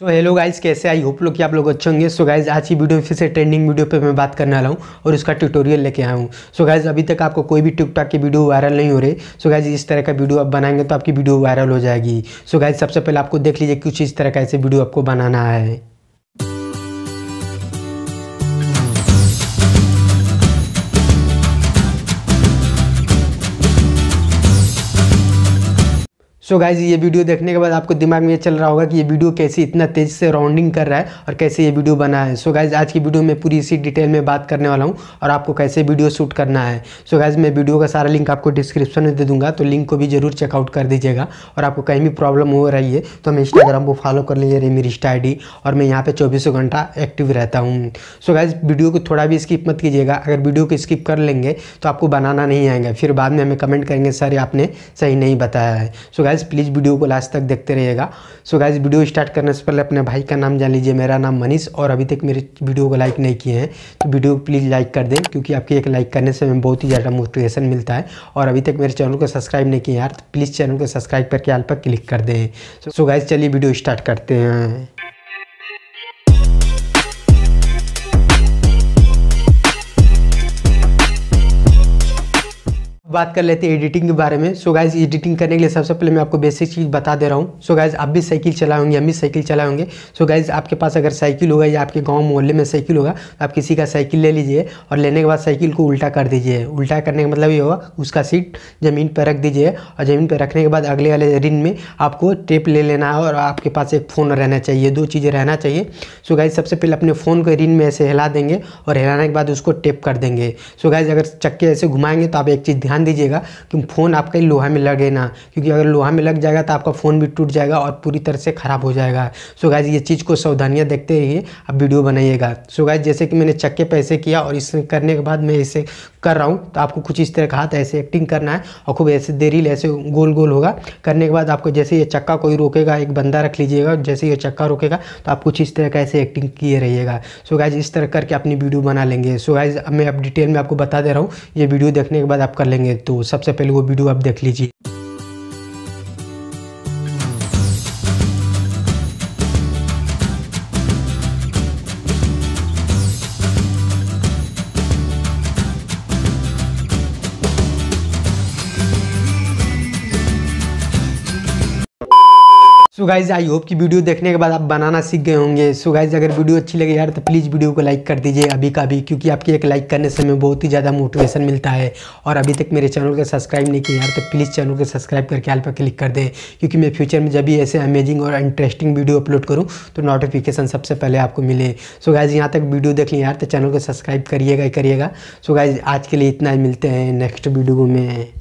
So hello guys, कैसे I hope लोग कि आप लोग अच्छे होंगे। सो गाइस, आज की वीडियो में फिर से ट्रेंडिंग वीडियो पे मैं बात करने वाला हूँ और उसका ट्यूटोरियल लेके आया हूँ। सो गाइस, अभी तक आपको कोई भी टिकटॉक की वीडियो वायरल नहीं हो रही। सो गाइस, इस तरह का वीडियो आप बनाएंगे तो आपकी वीडियो वायरल हो जाएगी। सो गाइस, सबसे पहले आपको देख लीजिए कुछ इस तरह का ऐसे वीडियो आपको बनाना है। सो गाइज, ये वीडियो देखने के बाद आपको दिमाग में ये चल रहा होगा कि ये वीडियो कैसे इतना तेज़ से राउंडिंग कर रहा है और कैसे ये वीडियो बना है। सो गाइज, आज की वीडियो में पूरी इसी डिटेल में बात करने वाला हूँ और आपको कैसे वीडियो शूट करना है। सो गाइज, मैं वीडियो का सारा लिंक आपको डिस्क्रिप्शन में दे दूँगा, तो लिंक को भी जरूर चेकआउट कर दीजिएगा। और आपको कहीं भी प्रॉब्लम हो रही है तो हमें इंस्टाग्राम को फॉलो कर लीजिए, मेरी इंस्टा ID, और मैं यहाँ पर 24 घंटा एक्टिव रहता हूँ। सो गाइज, वीडियो को थोड़ा भी स्किप मत कीजिएगा। अगर वीडियो को स्किप कर लेंगे तो आपको बनाना नहीं आएगा, फिर बाद में हमें कमेंट करेंगे सर आपने सही नहीं बताया है। सो गाइज, प्लीज़ वीडियो को लास्ट तक देखते रहिएगा। सो गाइस, वीडियो स्टार्ट करने से पहले अपने भाई का नाम जान लीजिए। मेरा नाम मनीष, और अभी तक मेरे वीडियो को लाइक नहीं किए हैं तो वीडियो को प्लीज़ लाइक कर दें, क्योंकि आपके एक लाइक करने से हमें बहुत ही ज़्यादा मोटिवेशन मिलता है। और अभी तक मेरे चैनल को सब्सक्राइब नहीं किए यार, तो प्लीज़ चैनल को सब्सक्राइब करके ऑल पर क्लिक कर दें। सो गाइस, चलिए वीडियो स्टार्ट करते हैं। बात कर लेते हैं एडिटिंग के बारे में। सो गाइज, एडिटिंग करने के लिए सबसे पहले मैं आपको बेसिक चीज़ बता दे रहा हूँ। सो गाइज, आप भी साइकिल चलाए होंगे, हम भी साइकिल चलाए होंगे। सो गाइज, आपके पास अगर साइकिल होगा या आपके गांव मोहल्ले में साइकिल होगा तो आप किसी का साइकिल ले लीजिए और लेने के बाद साइकिल को उल्टा कर दीजिए। उल्टा करने का मतलब ये होगा उसका सीट ज़मीन पर रख दीजिए, और ज़मीन पर रखने के बाद अगले वाले रिन में आपको टेप ले लेना है और आपके पास एक फ़ोन रहना चाहिए, दो चीज़ें रहना चाहिए। सो गाइज, सबसे पहले अपने फ़ोन को रिन में ऐसे हिला देंगे और हिलाने के बाद उसको टेप कर देंगे। सो गाइज, अगर चक्के ऐसे घुमाएंगे तो आप एक चीज़ ध्यान दीजिएगा कि फ़ोन आपका लोहा में लगे ना, क्योंकि अगर लोहा में लग जाएगा तो आपका फ़ोन भी टूट जाएगा और पूरी तरह से ख़राब हो जाएगा। सो गाइज, ये चीज़ को सावधानियाँ देखते रहिए, आप वीडियो बनाइएगा। सो गाइज, जैसे कि मैंने चक्के पे ऐसे किया और इसे करने के बाद मैं इसे कर रहा हूँ, तो आपको कुछ इस तरह का हाथ ऐसे एक्टिंग करना है और खूब ऐसे देरी ऐसे गोल गोल होगा। करने के बाद आपको जैसे ये चक्का कोई रोकेगा, एक बंदा रख लीजिएगा, जैसे ये चक्का रोकेगा तो आप कुछ इस तरह का ऐसे एक्टिंग किए रहिएगा। सो गाइज, इस तरह करके अपनी वीडियो बना लेंगे। सो गाइज, अब मैं अब डिटेल में आपको बता दे रहा हूँ, ये वीडियो देखने के बाद आप कर लेंगे। तो सबसे पहले वो वीडियो आप देख लीजिए। सो गाइज, आई होप कि वीडियो देखने के बाद आप बनाना सीख गए होंगे। सो गाइज, अगर वीडियो अच्छी लगे यार तो प्लीज़ वीडियो को लाइक कर दीजिए अभी का भी, क्योंकि आपकी एक लाइक करने से हमें बहुत ही ज़्यादा मोटिवेशन मिलता है। और अभी तक मेरे चैनल को सब्सक्राइब नहीं किया यार तो प्लीज़ चैनल को सब्सक्राइब करके ऑल पर क्लिक कर दें, क्योंकि मैं फ्यूचर में जब भी ऐसे अमेजिंग और इंटरेस्टिंग वीडियो अपलोड करूँ तो नोटिफिकेशन सबसे पहले आपको मिले। सो गाइज, यहाँ तक वीडियो देख लें यार तो चैनल को सब्सक्राइब करिएगा ही करिएगा। सो गाइज, आज के लिए इतना ही, मिलते हैं नेक्स्ट वीडियो में।